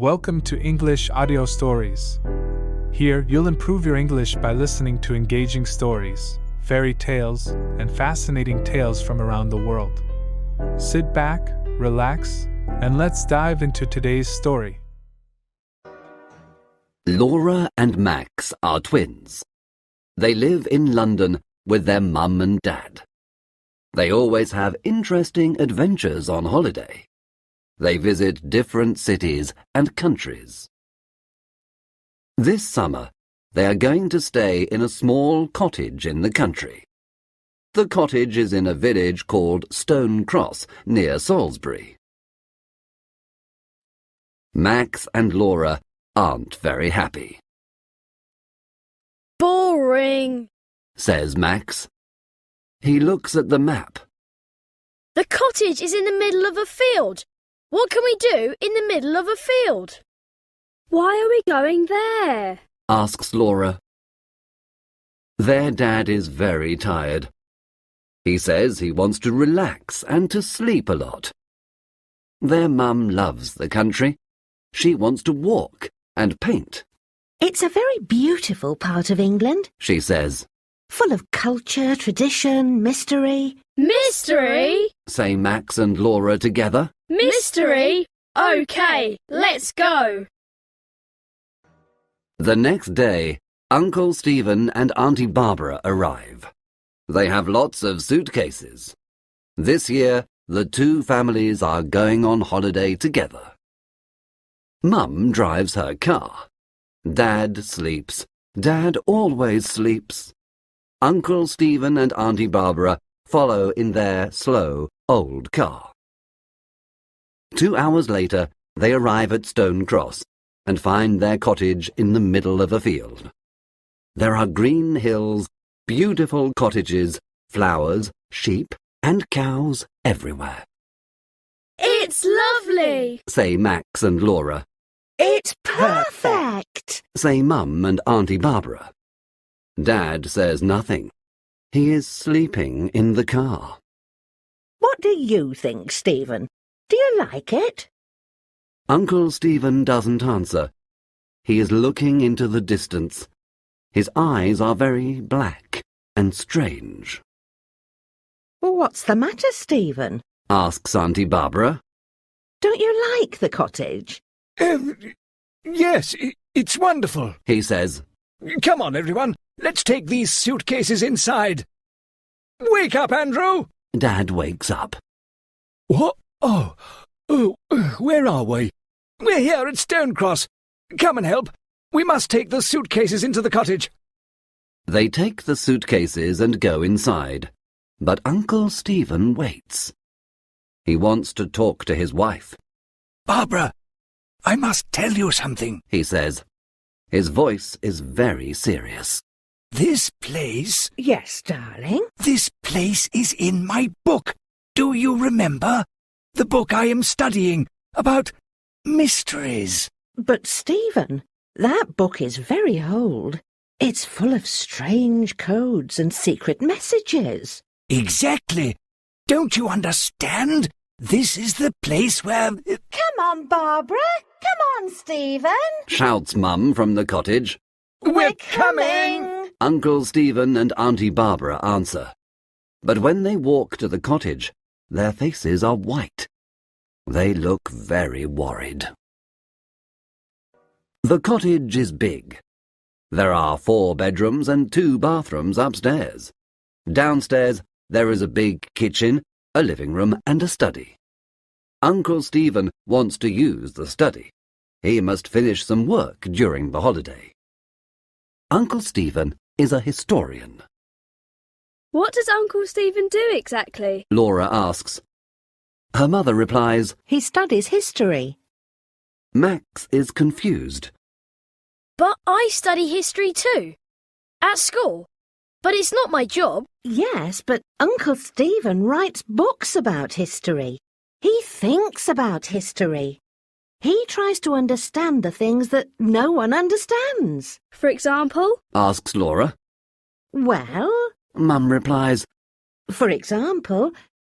Welcome to English Audio Stories. Here, you'll improve your English by listening to engaging stories, fairy tales, and fascinating tales from around the world. Sit back, relax, and let's dive into today's story. Laura and Max are twins. They live in London with their mum and dad. They always have interesting adventures on holiday. They visit different cities and countries. This summer, they are going to stay in a small cottage in the country. The cottage is in a village called Stone Cross, near Salisbury. Max and Laura aren't very happy. Boring, says Max. He looks at the map. The cottage is in the middle of a field. What can we do in the middle of a field? Why are we going there? Asks Laura. Their dad is very tired. He says he wants to relax and to sleep a lot. Their mum loves the country. She wants to walk and paint. It's a very beautiful part of England, she says. Full of culture, tradition, mystery. Mystery? Say Max and Laura together. Mystery? OK, let's go. The next day, Uncle Stephen and Auntie Barbara arrive. They have lots of suitcases. This year, the two families are going on holiday together. Mum drives her car. Dad sleeps. Dad always sleeps. Uncle Stephen and Auntie Barbara follow in their slow, old car. 2 hours later, they arrive at Stone Cross and find their cottage in the middle of a field. There are green hills, beautiful cottages, flowers, sheep, and cows everywhere. It's lovely, say Max and Laura. It's perfect, say Mum and Auntie Barbara. Dad says nothing. He is sleeping in the car. What do you think, Stephen? Do you like it? Uncle Stephen doesn't answer. He is looking into the distance. His eyes are very black and strange. What's the matter, Stephen? Asks Auntie Barbara. Don't you like the cottage? Yes, it's wonderful, he says. Come on, everyone. Let's take these suitcases inside. Wake up, Andrew! Dad wakes up. What? Oh, where are we? We're here at Stone Cross. Come and help. We must take the suitcases into the cottage. They take the suitcases and go inside, but Uncle Stephen waits. He wants to talk to his wife. Barbara, I must tell you something, he says. His voice is very serious. This place... Yes, darling? This place is in my book. Do you remember? The book I am studying about mysteries. But, Stephen, that book is very old. It's full of strange codes and secret messages. Exactly. Don't you understand? This is the place where... Come on, Barbara. Come on, Stephen. Shouts Mum from the cottage. We're coming! Uncle Stephen and Auntie Barbara answer. But when they walk to the cottage, their faces are white. They look very worried. The cottage is big. There are 4 bedrooms and 2 bathrooms upstairs. Downstairs, there is a big kitchen, a living room and a study. Uncle Stephen wants to use the study. He must finish some work during the holiday. Uncle Stephen is a historian. What does Uncle Stephen do exactly? Laura asks. Her mother replies, He studies history. Max is confused. But I study history too. At school. But it's not my job. Yes, but Uncle Stephen writes books about history. He thinks about history. He tries to understand the things that no one understands. For example? Asks Laura. Well, Mum replies, for example,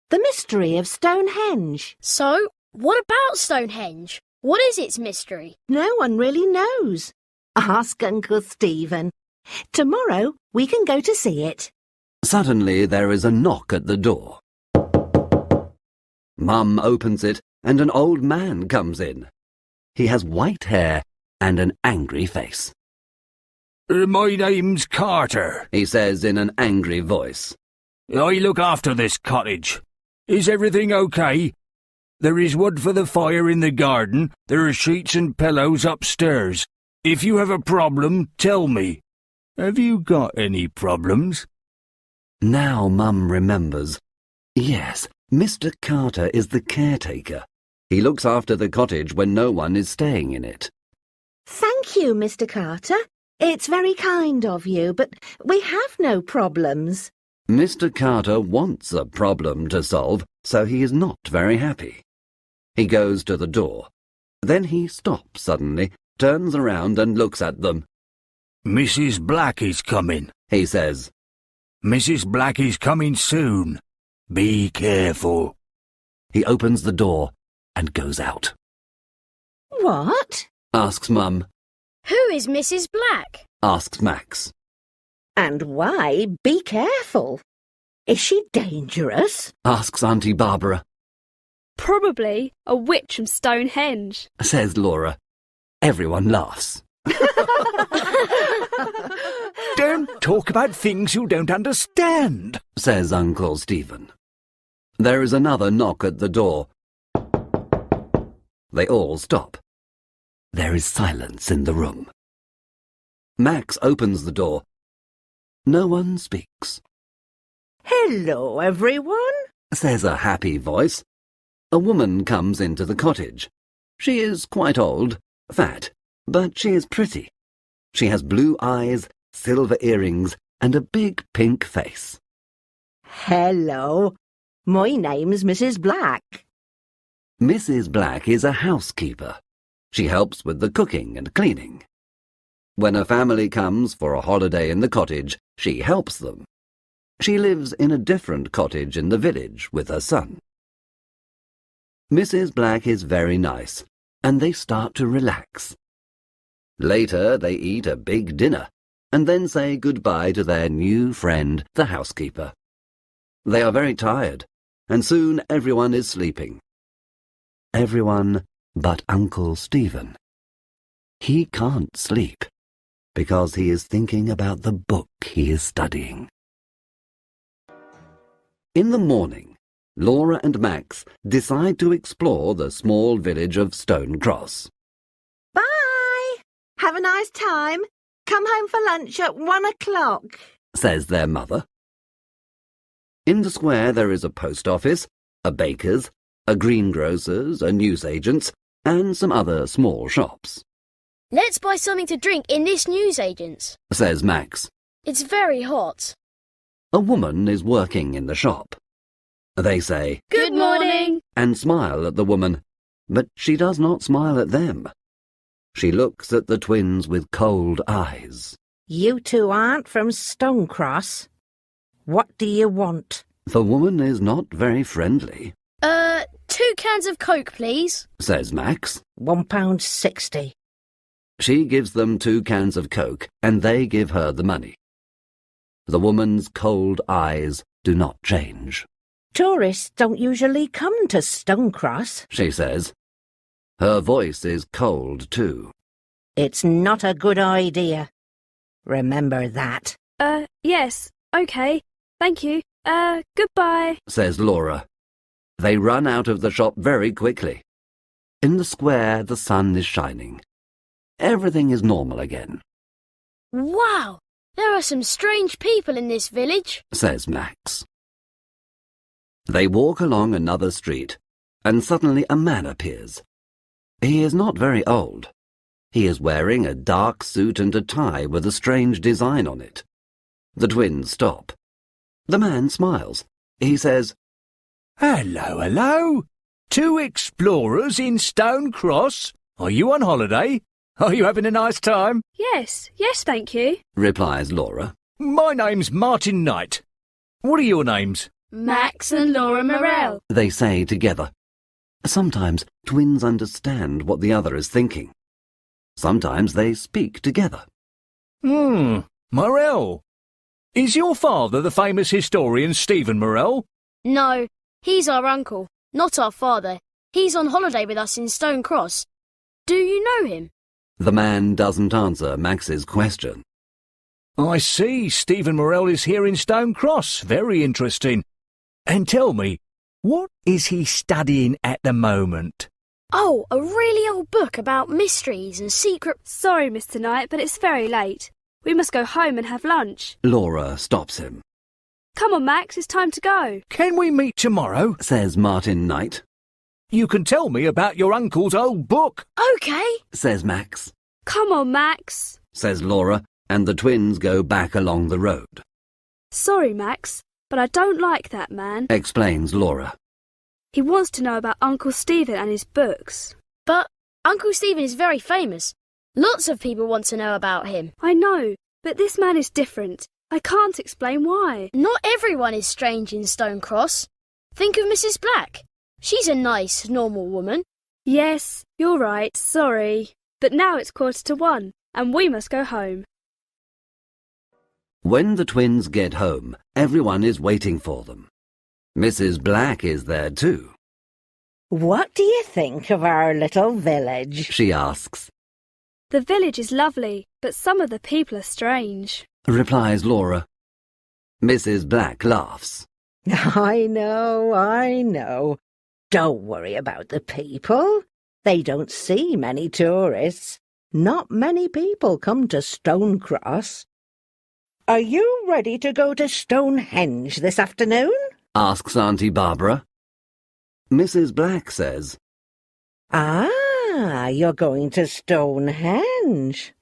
the mystery of Stonehenge. So, what about Stonehenge? What is its mystery? No one really knows. Ask Uncle Stephen. Tomorrow we can go to see it. Suddenly there is a knock at the door. Mum opens it and an old man comes in. He has white hair and an angry face. My name's Carter, He says in an angry voice. I look after this cottage. Is everything okay? There is wood for the fire in the garden. There are sheets and pillows upstairs. If you have a problem, tell me. Have you got any problems? Now Mum remembers. Yes, Mr. Carter is the caretaker. He looks after the cottage when no one is staying in it. Thank you, Mr. Carter. It's very kind of you, but we have no problems. Mr. Carter wants a problem to solve, so he is not very happy. He goes to the door. Then he stops suddenly, turns around and looks at them. Mrs. Black is coming, He says. Mrs. Black is coming soon. Be careful. He opens the door and goes out. What? Asks Mum. Who is Mrs. Black? Asks Max. And why be careful? Is she dangerous? Asks Auntie Barbara. Probably a witch from Stonehenge. Says Laura. Everyone laughs. Don't talk about things you don't understand, Says Uncle Stephen. There is another knock at the door. They all stop. There is silence in the room. Max opens the door. No one speaks. Hello, everyone. Says a happy voice. A woman comes into the cottage. She is quite old, fat, but she is pretty. She has blue eyes, silver earrings, and a big pink face. Hello. My name's Mrs. Black. Mrs. Black is a housekeeper. She helps with the cooking and cleaning. When a family comes for a holiday in the cottage, she helps them. She lives in a different cottage in the village with her son. Mrs. Black is very nice, and they start to relax. Later they eat a big dinner, and then say goodbye to their new friend, the housekeeper. They are very tired, and soon everyone is sleeping. Everyone but Uncle Stephen. He can't sleep, because he is thinking about the book he is studying. In the morning, Laura and Max decide to explore the small village of Stone Cross. Bye. Have a nice time. Come home for lunch at 1 o'clock. Says their mother. In the square there is a post office, a baker's, a greengrocer's, a newsagent's, and some other small shops. Let's buy something to drink in this newsagent's. Says Max. It's very hot. A woman is working in the shop. They say, Good morning. and smile at the woman, but she does not smile at them. She looks at the twins with cold eyes. You two aren't from Stonecross. What do you want? The woman is not very friendly, 2 cans of Coke, please. says Max. £1.60. She gives them 2 cans of Coke, and they give her the money. The woman's cold eyes do not change. Tourists don't usually come to Stonecross. She says. Her voice is cold, too. It's not a good idea. Remember that. Yes, okay. Thank you. Goodbye. Says Laura. They run out of the shop very quickly. In the square, the sun is shining. Everything is normal again, Wow, there are some strange people in this village. says Max. They walk along another street, and suddenly a man appears. He is not very old. He is wearing a dark suit and a tie with a strange design on it. The twins stop. The man smiles. He says, Hello, hello. 2 explorers in Stone Cross. Are you on holiday? Are you having a nice time? Yes, thank you. replies Laura. My name's Martin Knight. What are your names? Max and Laura Morell. They say together. Sometimes twins understand what the other is thinking. Sometimes they speak together. Morell. Is your father the famous historian Stephen Morell? No, he's our uncle, not our father. He's on holiday with us in Stone Cross. Do you know him? The man doesn't answer Max's question. I see, Stephen Morell is here in Stone Cross. Very interesting. And tell me, what is he studying at the moment? Oh, a really old book about mysteries and secret... Sorry, Mr. Knight, but it's very late. We must go home and have lunch. Laura stops him. Come on, Max, it's time to go. Can we meet tomorrow? Says Martin Knight. You can tell me about your uncle's old book. OK. Says Max. Come on, Max. Says Laura, and the twins go back along the road. Sorry, Max, but I don't like that man. Explains Laura. He wants to know about Uncle Stephen and his books. But Uncle Stephen is very famous. Lots of people want to know about him. I know, but this man is different. I can't explain why. Not everyone is strange in Stone Cross. Think of Mrs. Black. She's a nice, normal woman. Yes, you're right, sorry. But now it's 1:45, and we must go home. When the twins get home, everyone is waiting for them. Mrs. Black is there too. What do you think of our little village? She asks. The village is lovely, but some of the people are strange. Replies Laura. Mrs. Black laughs. I know. Don't worry about the people. They don't see many tourists. Not many people come to Stone Cross. Are you ready to go to Stonehenge this afternoon? Asks Auntie Barbara. Mrs. Black says. Ah, you're going to Stonehenge.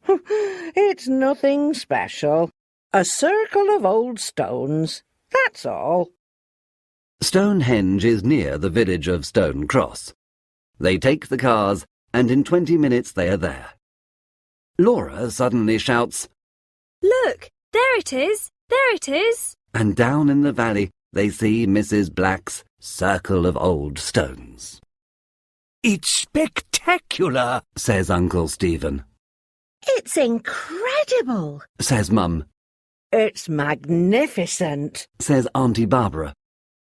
It's nothing special. A circle of old stones, that's all. Stonehenge is near the village of Stone Cross. They take the cars, and in 20 minutes they are there. Laura suddenly shouts, Look, there it is, there it is. and down in the valley they see Mrs. Black's circle of old stones. It's spectacular, Says Uncle Stephen. It's incredible. Says Mum. It's magnificent. Says Auntie Barbara.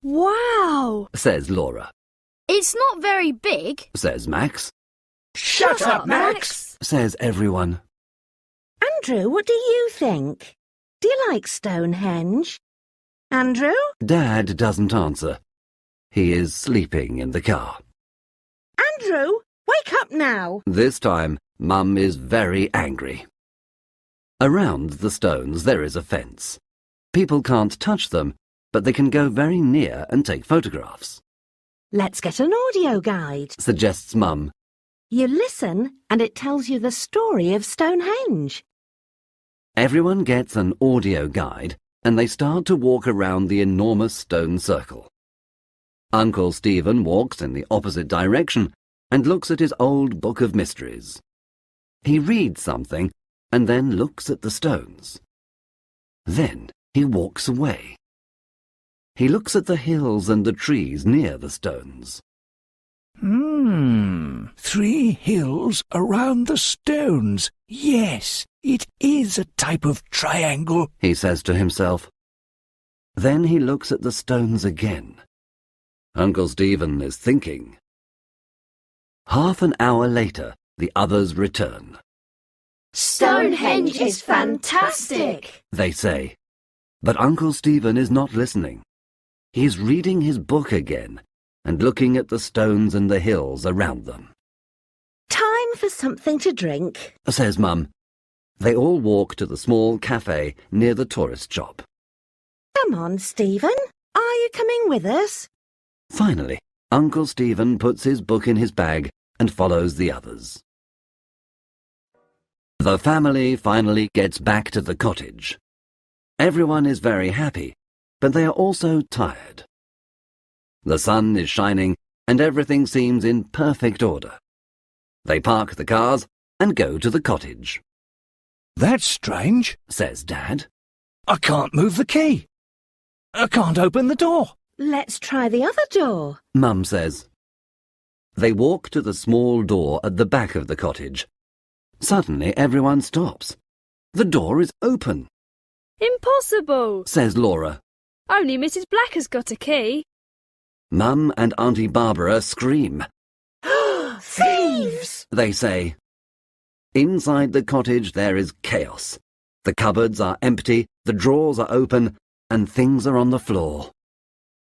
Wow! Says Laura. It's not very big. Says Max. Shut up, Max. Says everyone. Andrew, what do you think? Do you like Stonehenge? Andrew? Dad doesn't answer. He is sleeping in the car. Andrew, wake up now. This time, Mum is very angry. Around the stones there is a fence. People can't touch them, but they can go very near and take photographs. Let's get an audio guide. Suggests Mum. You listen and it tells you the story of Stonehenge. Everyone gets an audio guide and they start to walk around the enormous stone circle. Uncle Stephen walks in the opposite direction and looks at his old book of mysteries. He reads something and then looks at the stones. Then he walks away. He looks at the hills and the trees near the stones. 3 hills around the stones. Yes, it is a type of triangle, He says to himself. Then he looks at the stones again. Uncle Stephen is thinking. Half an hour later, the others return. Stonehenge is fantastic. They say. But Uncle Stephen is not listening. He is reading his book again and looking at the stones and the hills around them. Time for something to drink. Says Mum. They all walk to the small cafe near the tourist shop. Come on, Stephen. Are you coming with us? Finally, Uncle Stephen puts his book in his bag and follows the others. The family finally gets back to the cottage. Everyone is very happy, but they are also tired. The sun is shining and everything seems in perfect order. They park the cars and go to the cottage. That's strange, Says Dad. I can't move the key. I can't open the door. Let's try the other door. Mum says. They walk to the small door at the back of the cottage. Suddenly everyone stops. The door is open, Impossible! says Laura. Only Mrs. Black has got a key. Mum and Auntie Barbara scream. Thieves! They say. Inside the cottage there is chaos. The cupboards are empty, the drawers are open, and things are on the floor.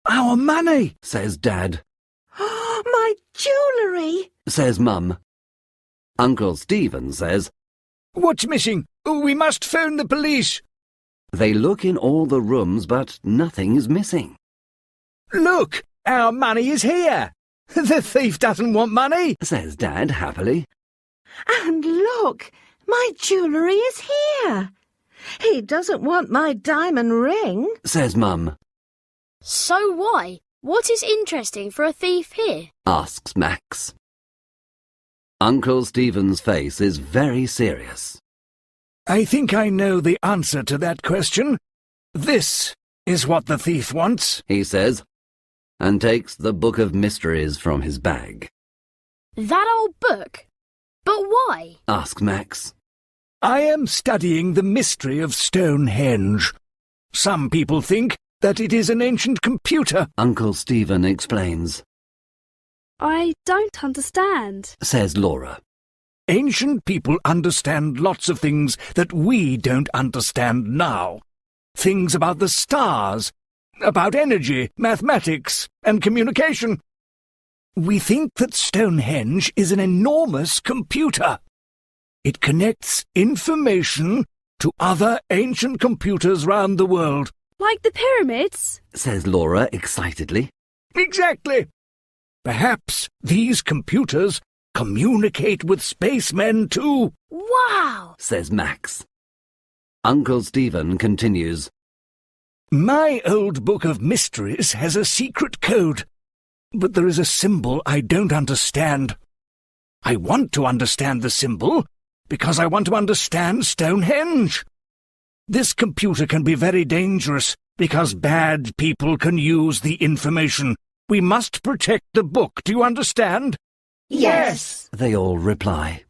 Our money, Says Dad. My jewellery! Says Mum. Uncle Stephen says. What's missing? We must phone the police. They look in all the rooms, but nothing is missing. Look, our money is here. The thief doesn't want money, Says Dad happily. And look, my jewellery is here. He doesn't want my diamond ring. Says Mum. So why? What is interesting for a thief here? Asks Max. Uncle Stephen's face is very serious. I think I know the answer to that question. This is what the thief wants. He says, and takes the book of mysteries from his bag. That old book? But why? Asks Max. I am studying the mystery of Stonehenge. Some people think that it is an ancient computer. Uncle Stephen explains. I don't understand. Says Laura. Ancient people understand lots of things that we don't understand now. Things about the stars, about energy, mathematics, and communication. We think that Stonehenge is an enormous computer. It connects information to other ancient computers round the world. Like the pyramids? Says Laura excitedly. Exactly. Perhaps these computers communicate with spacemen too. Wow! Says Max. Uncle Stephen continues. My old book of mysteries has a secret code, but there is a symbol I don't understand. I want to understand the symbol because I want to understand Stonehenge. This computer can be very dangerous because bad people can use the information. We must protect the book, do you understand? Yes. They all reply.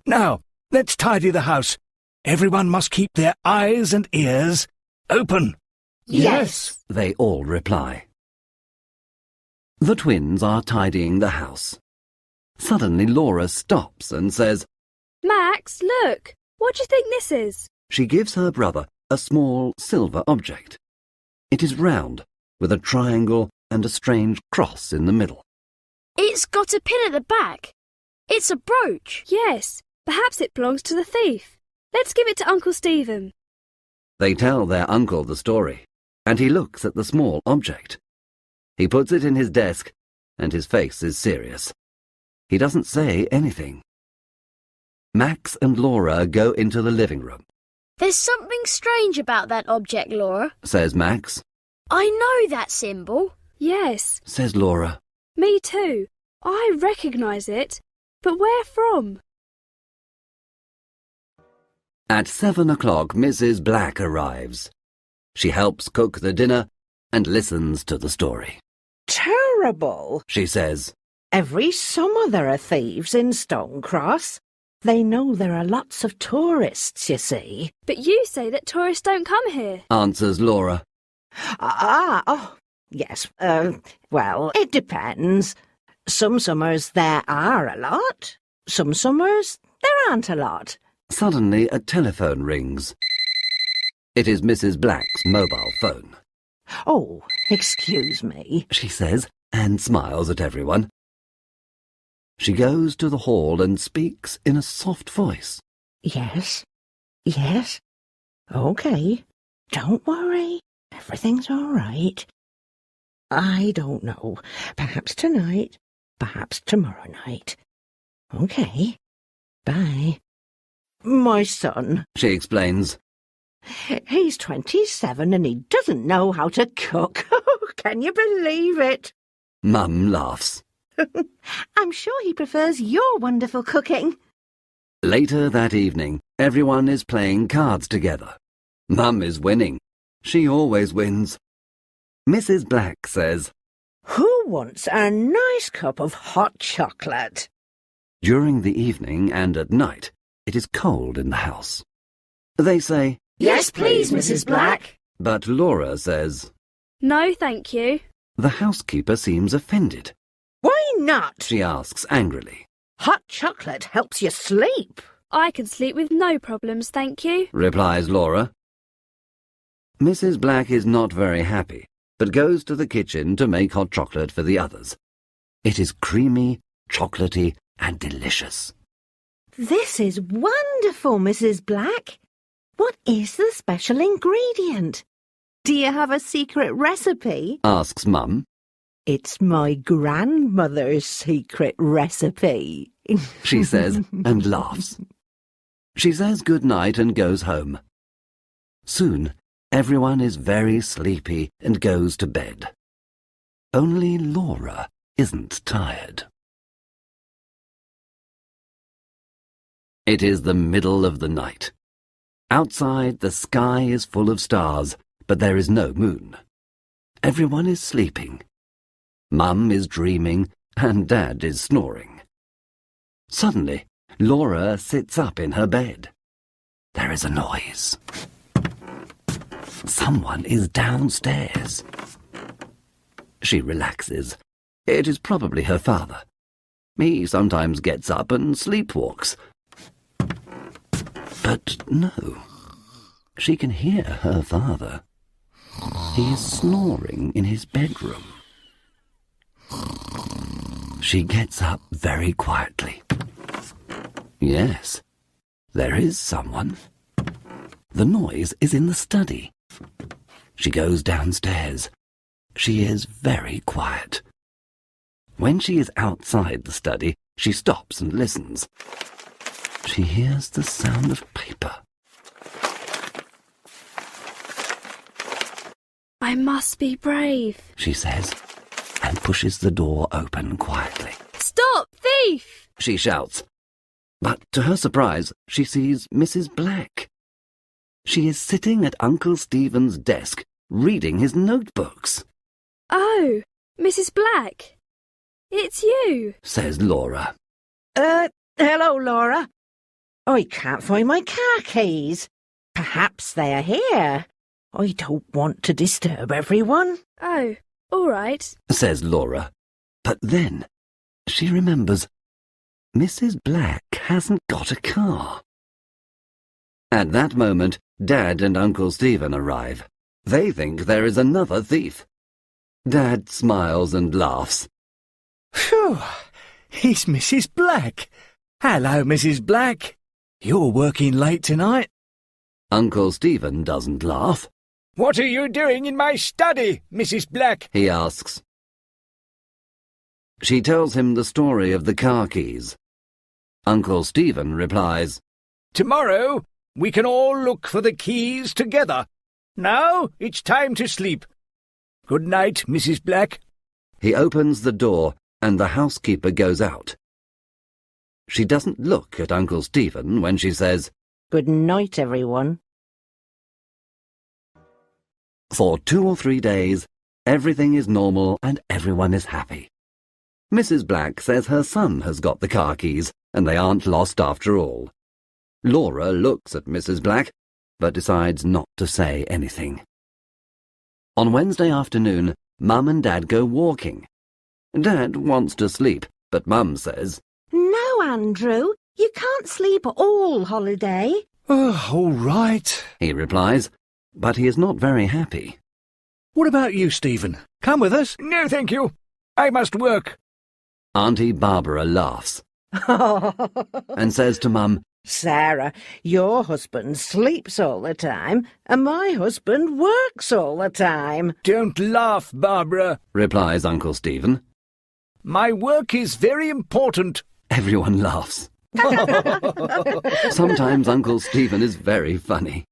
Now, let's tidy the house. Everyone must keep their eyes and ears open. Yes. They all reply. The twins are tidying the house. Suddenly Laura stops and says, Max, look! What do you think this is? she gives her brother a small silver object. It is round, with a triangle and a strange cross in the middle. It's got a pin at the back. It's a brooch. Yes, perhaps it belongs to the thief. Let's give it to Uncle Stephen. They tell their uncle the story, and he looks at the small object. He puts it in his desk, and his face is serious. He doesn't say anything. Max and Laura go into the living room. There's something strange about that object, Laura. Says Max. I know that symbol. Yes, Says Laura. me too. I recognise it. But where from? At 7 o'clock, Mrs. Black arrives. She helps cook the dinner and listens to the story. Terrible. She says, Every summer there are thieves in Stonecross. They know there are lots of tourists, you see. But you say that tourists don't come here. answers Laura. Yes, well, it depends. Some summers there are a lot. Some summers there aren't a lot. Suddenly, a telephone rings. It is Mrs. Black's mobile phone. Oh, excuse me. She says, and smiles at everyone. She goes to the hall and speaks in a soft voice. Yes. OK. Don't worry. Everything's all right. I don't know. Perhaps tonight. Perhaps tomorrow night. OK. Bye. My son. She explains. He's 27 and he doesn't know how to cook. Can you believe it? Mum laughs. I'm sure he prefers your wonderful cooking. Later that evening, everyone is playing cards together. Mum is winning. She always wins. Mrs. Black says, Who wants a nice cup of hot chocolate? During the evening and at night, it is cold in the house. They say, Yes, please, Mrs. Black. but Laura says. No, thank you. The housekeeper seems offended. Why not? She asks angrily. Hot chocolate helps you sleep. I can sleep with no problems, thank you. Replies Laura. Mrs. Black is not very happy, but goes to the kitchen to make hot chocolate for the others. It is creamy, chocolatey, and delicious. This is wonderful, Mrs. Black. What is the special ingredient? Do you have a secret recipe? Asks Mum. It's my grandmother's secret recipe. She says, and laughs. She says good night and goes home. Soon, everyone is very sleepy and goes to bed. Only Laura isn't tired. It is the middle of the night. Outside, the sky is full of stars, but there is no moon. Everyone is sleeping. Mum is dreaming, and Dad is snoring. Suddenly, Laura sits up in her bed. There is a noise. Someone is downstairs. She relaxes. It is probably her father. He sometimes gets up and sleepwalks. But no, she can hear her father. He is snoring in his bedroom. She gets up very quietly. Yes, there is someone. The noise is in the study. She goes downstairs. She is very quiet. When she is outside the study, she stops and listens. She hears the sound of paper. I must be brave. She says, and pushes the door open quietly. Stop, thief! She shouts. But to her surprise, she sees Mrs. Black. She is sitting at Uncle Stephen's desk, reading his notebooks. Oh, Mrs. Black. It's you. Says Laura. Hello, Laura. I can't find my car keys. Perhaps they are here. I don't want to disturb everyone. Oh, all right. Says Laura. But then she remembers Mrs. Black hasn't got a car. At that moment, Dad and Uncle Stephen arrive. They think there is another thief. Dad smiles and laughs. Phew! It's Mrs. Black. Hello, Mrs. Black. You're working late tonight. Uncle Stephen doesn't laugh. What are you doing in my study, Mrs. Black? He asks. She tells him the story of the car keys. Uncle Stephen replies, Tomorrow we can all look for the keys together. Now it's time to sleep. Good night, Mrs. Black. He opens the door and the housekeeper goes out. She doesn't look at Uncle Stephen when she says, Good night, everyone. For 2 or 3 days, everything is normal and everyone is happy. Mrs. Black says her son has got the car keys and they aren't lost after all. Laura looks at Mrs. Black, but decides not to say anything. On Wednesday afternoon, Mum and Dad go walking. Dad wants to sleep, but Mum says, No, Andrew, you can't sleep all holiday. Oh, all right. He replies, but he is not very happy. What about you, Stephen? Come with us? No, thank you. I must work. Auntie Barbara laughs and says to Mum, Sarah, your husband sleeps all the time, and my husband works all the time. Don't laugh, Barbara, replies Uncle Stephen. My work is very important. Everyone laughs. Sometimes Uncle Stephen is very funny.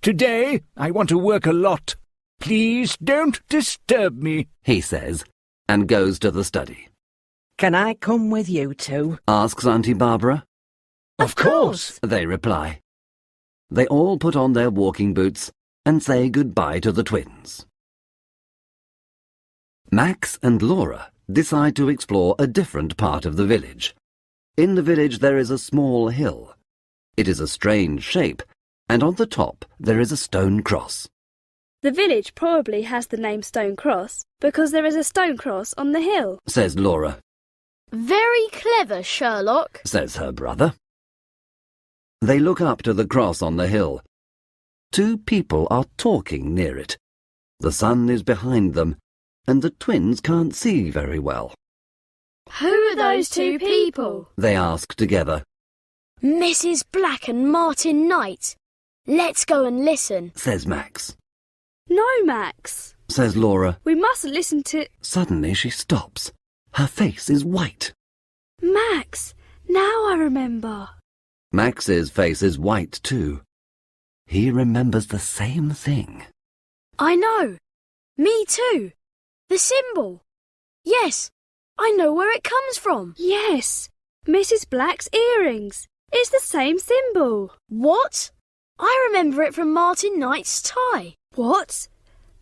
Today I want to work a lot. Please don't disturb me, he says, and goes to the study. Can I come with you two? Asks Auntie Barbara. Of course, they reply. They all put on their walking boots and say goodbye to the twins. Max and Laura decide to explore a different part of the village. In the village there is a small hill. It is a strange shape, and on the top there is a stone cross. The village probably has the name Stone Cross because there is a stone cross on the hill, says Laura. Very clever, Sherlock, says her brother. They look up to the cross on the hill. Two people are talking near it. The sun is behind them, and the twins can't see very well. Who are those two people? They ask together. Mrs. Black and Martin Knight. Let's go and listen, says Max. No, Max, says Laura. We mustn't listen to... Suddenly she stops. Her face is white. Max, now I remember. Max's face is white too. He remembers the same thing. I know. Me too. The symbol. Yes, I know where it comes from. Yes, Mrs. Black's earrings. It's the same symbol. What? I remember it from Martin Knight's tie. What?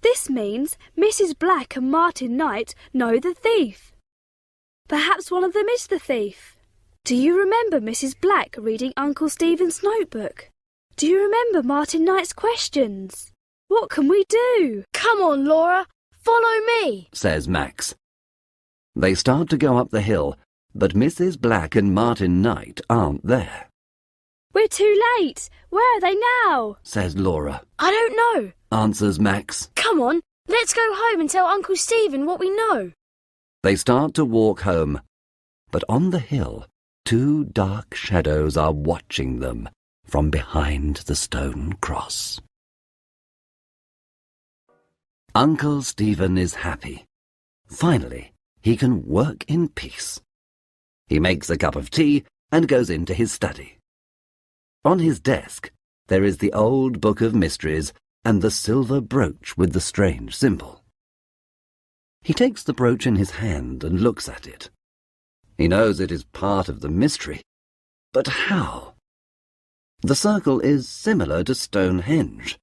This means Mrs. Black and Martin Knight know the thief. Perhaps one of them is the thief. Do you remember Mrs. Black reading Uncle Stephen's notebook? Do you remember Martin Knight's questions? What can we do? Come on, Laura. Follow me, says Max. They start to go up the hill, but Mrs. Black and Martin Knight aren't there. We're too late. Where are they now? says Laura. I don't know, answers Max. Come on, let's go home and tell Uncle Stephen what we know. They start to walk home, but on the hill, two dark shadows are watching them from behind the stone cross. Uncle Stephen is happy. Finally, he can work in peace. He makes a cup of tea and goes into his study. On his desk, there is the old book of mysteries and the silver brooch with the strange symbol. He takes the brooch in his hand and looks at it. He knows it is part of the mystery, but how? The circle is similar to Stonehenge.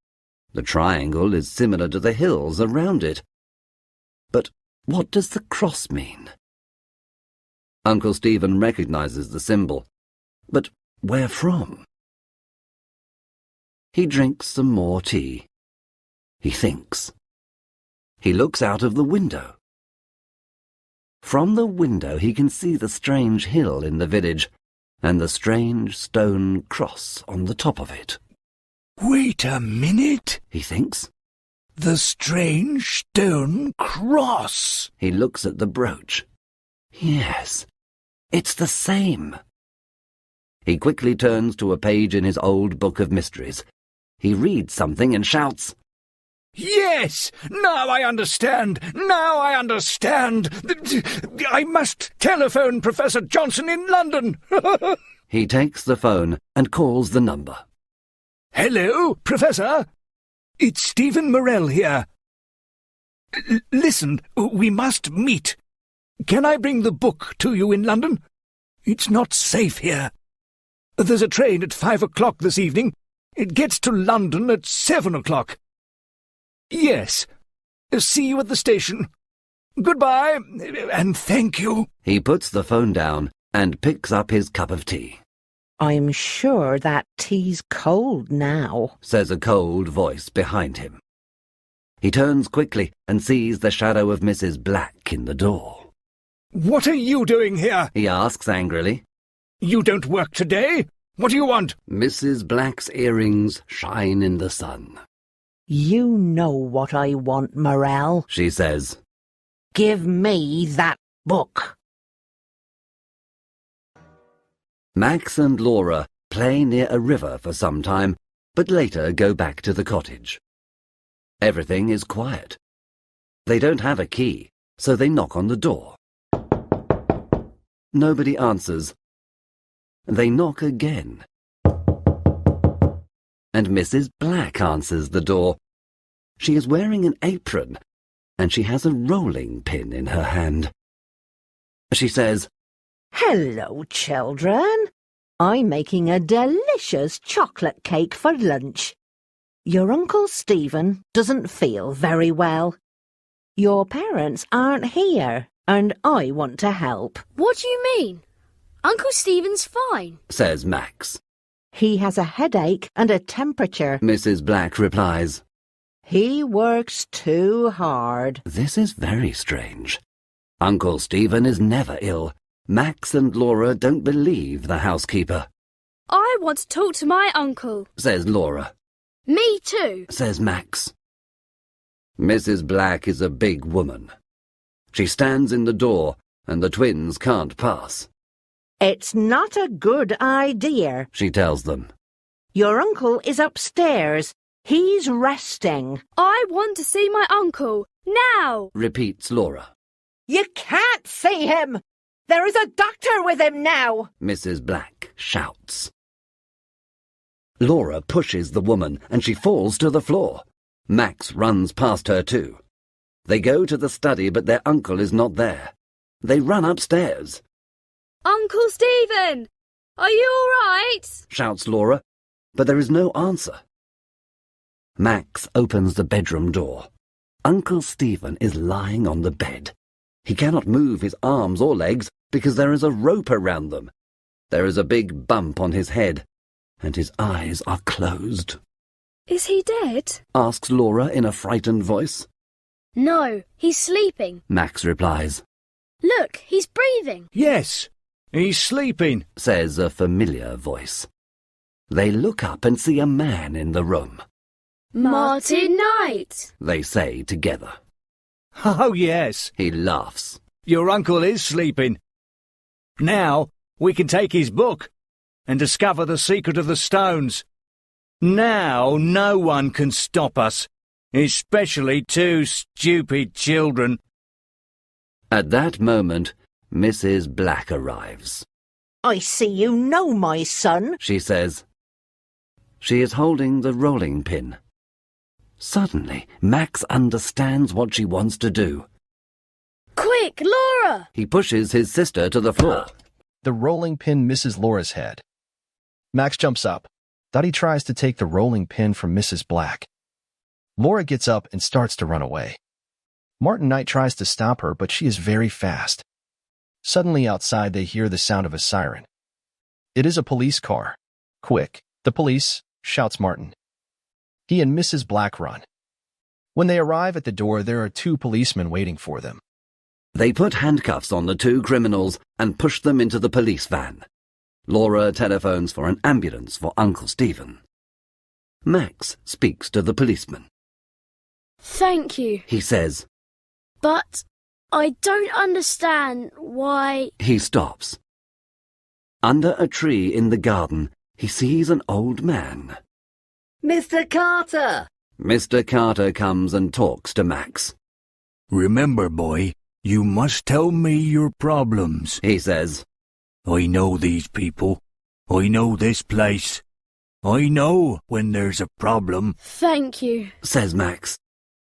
The triangle is similar to the hills around it. But what does the cross mean? Uncle Stephen recognizes the symbol, but where from? He drinks some more tea. He thinks. He looks out of the window. From the window he can see the strange hill in the village and the strange stone cross on the top of it. Wait a minute, he thinks. The strange stone cross. He looks at the brooch. Yes, it's the same. He quickly turns to a page in his old book of mysteries. He reads something and shouts, Yes! Now I understand! Now I understand! I must telephone Professor Johnson in London! He takes the phone and calls the number. Hello, Professor! It's Stephen Morell here. Listen, we must meet. Can I bring the book to you in London? It's not safe here. There's a train at 5 o'clock this evening. It gets to London at 7 o'clock. Yes. See you at the station. Goodbye, and thank you. He puts the phone down and picks up his cup of tea. I'm sure that tea's cold now, says a cold voice behind him. He turns quickly and sees the shadow of Mrs. Black in the door. What are you doing here? He asks angrily. You don't work today? What do you want? Mrs. Black's earrings shine in the sun. You know what I want, Morell, she says. Give me that book. Max and Laura play near a river for some time, but later go back to the cottage. Everything is quiet. They don't have a key, so they knock on the door. Nobody answers. They knock again. And Mrs. Black answers the door. She is wearing an apron, and she has a rolling pin in her hand. She says, Hello, children. I'm making a delicious chocolate cake for lunch. Your Uncle Stephen doesn't feel very well. Your parents aren't here, and I want to help. What do you mean? Uncle Stephen's fine, says Max. He has a headache and a temperature. Mrs. Black replies. He works too hard. This is very strange. Uncle Stephen is never ill. Max and Laura don't believe the housekeeper. I want to talk to my uncle, says Laura. Me too, says Max. Mrs. Black is a big woman. She stands in the door, and the twins can't pass. It's not a good idea, she tells them. Your uncle is upstairs. He's resting. I want to see my uncle, now! Repeats Laura. You can't see him! There is a doctor with him now! Mrs. Black shouts. Laura pushes the woman and she falls to the floor. Max runs past her too. They go to the study but their uncle is not there. They run upstairs. Uncle Stephen! Are you all right? Shouts Laura, but there is no answer. Max opens the bedroom door. Uncle Stephen is lying on the bed. He cannot move his arms or legs because there is a rope around them. There is a big bump on his head, and his eyes are closed. Is he dead? Asks Laura in a frightened voice. No, he's sleeping. Max replies. Look, he's breathing. Yes, he's sleeping, says a familiar voice. They look up and see a man in the room. Martin Knight, they say together. Oh, yes, He laughs. your uncle is sleeping. Now we can take his book and discover the secret of the stones. Now no one can stop us, especially two stupid children. At that moment, Mrs. Black arrives. I see you know my son. She says. She is holding the rolling pin. Suddenly, Max understands what she wants to do. quick, Laura! He pushes his sister to the floor. The rolling pin misses Laura's head. Max jumps up. Dottie tries to take the rolling pin from Mrs. Black. Laura gets up and starts to run away. Martin Knight tries to stop her, but she is very fast. Suddenly outside they hear the sound of a siren. It is a police car. Quick, the police, shouts Martin. He and Mrs. Black run. When they arrive at the door, there are two policemen waiting for them. They put handcuffs on the two criminals and push them into the police van. Laura telephones for an ambulance for Uncle Stephen. Max speaks to the policeman. Thank you, He says. but I don't understand why... He stops. Under a tree in the garden, he sees an old man. Mr. Carter! Mr. Carter comes and talks to Max. Remember, boy, you must tell me your problems. He says. I know these people. I know this place. I know when there's a problem. Thank you. Says Max.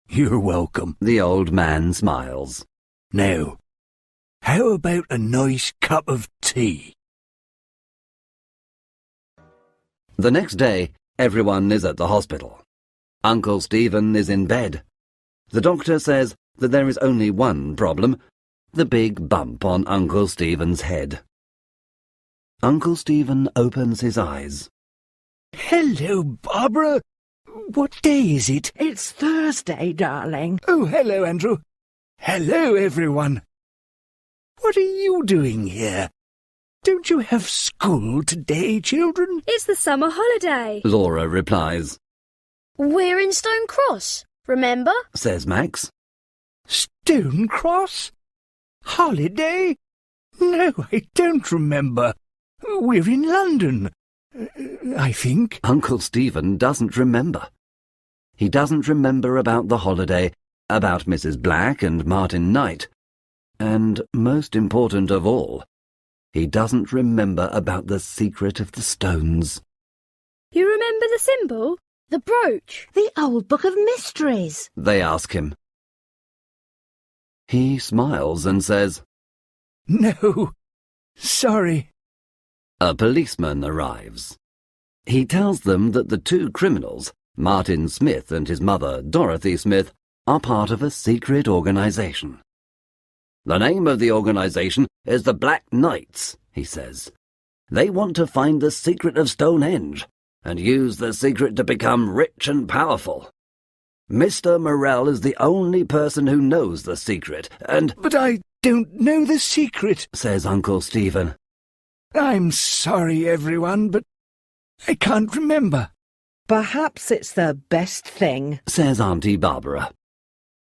You're welcome. The old man smiles. Now, how about a nice cup of tea? The next day, everyone is at the hospital. Uncle Stephen is in bed. The doctor says that there is only one problem, the big bump on Uncle Stephen's head. Uncle Stephen opens his eyes. Hello, Barbara. What day is it? It's Thursday, darling. Oh, hello, Andrew. Hello, everyone. What are you doing here? Don't you have school today, children? It's the summer holiday. Laura replies. We're in Stone Cross, remember? Says Max. Stone Cross? Holiday? No, I don't remember. We're in London, I think. Uncle Stephen doesn't remember. He doesn't remember about the holiday, about Mrs. Black and Martin Knight. And, most important of all, he doesn't remember about the secret of the stones. You remember the symbol? The brooch. The old book of mysteries. They ask him. He smiles and says, No, sorry. A policeman arrives. He tells them that the two criminals, Martin Smith and his mother, Dorothy Smith, are part of a secret organization. The name of the organization is the Black Knights, he says. They want to find the secret of Stonehenge and use the secret to become rich and powerful. Mr. Morell is the only person who knows the secret, and— But I don't know the secret, says Uncle Stephen. I'm sorry, everyone, but I can't remember. Perhaps it's the best thing, says Auntie Barbara.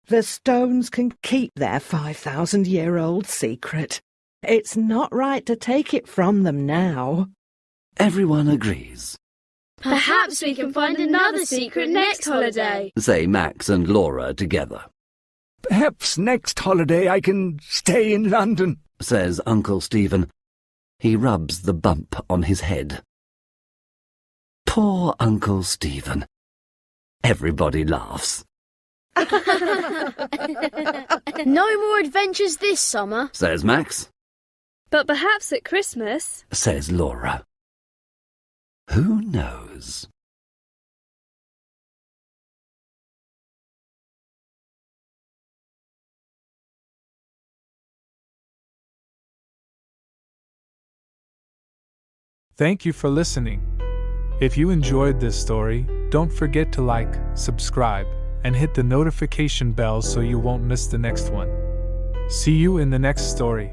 The stones can keep their 5,000-year-old secret. It's not right to take it from them now. Everyone agrees, Perhaps we can find another secret next holiday. say Max and Laura together. Perhaps next holiday I can stay in London, says Uncle Stephen. He rubs the bump on his head. Poor Uncle Stephen. Everybody laughs. No more adventures this summer, Says Max. But perhaps at Christmas. Says Laura. Who knows? Thank you for listening. If you enjoyed this story, don't forget to like, subscribe, and hit the notification bell so you won't miss the next one. See you in the next story.